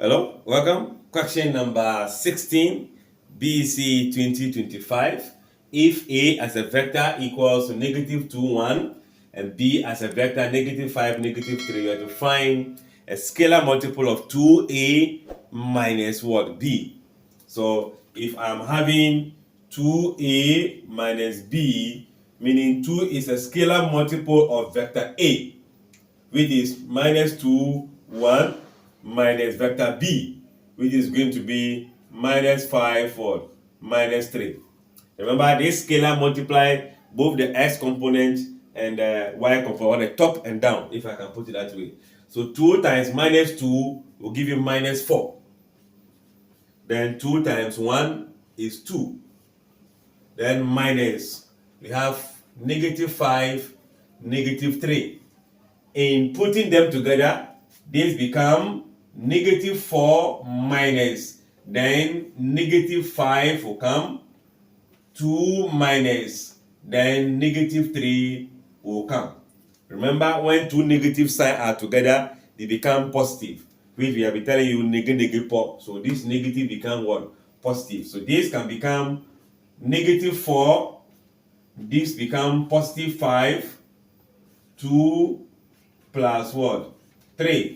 Hello, welcome. Question number 16, BECE 2025. If A as a vector equals to -2, 1, and B as a vector -5, -3, you have to find a scalar multiple of 2A minus what? B. So if I'm having 2A minus B, meaning 2 is a scalar multiple of vector A, which is -2, 1, minus vector B, which is going to be -5 or -3. Remember, this scalar multiply both the x component and the y component, or the top and down, if I can put it that way. So 2 times -2 will give you -4. Then 2 times 1 is 2. Then minus, we have -5, -3. In putting them together, this become -4 minus, then -5 will come, 2 minus, then -3 will come. Remember, when two negative signs are together, they become positive, which we have been telling you negative. So this negative become what? Positive. So this can become -4, this become +5, 2 plus what? 3.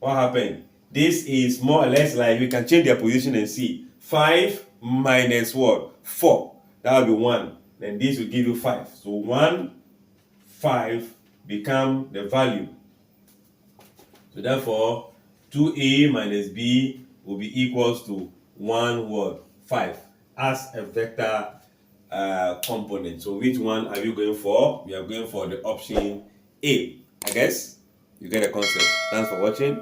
What happened? This is more or less like, we can change their position and see. 5 minus what? 4. That will be 1. Then this will give you 5. So 1, 5 become the value. So therefore, 2A minus B will be equals to 1 what? 5 as a vector component. So which one are you going for? We are going for the option A. I guess you get the concept. Thanks for watching.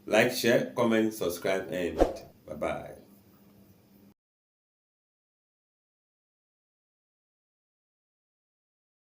Like, share, comment, subscribe, and bye-bye.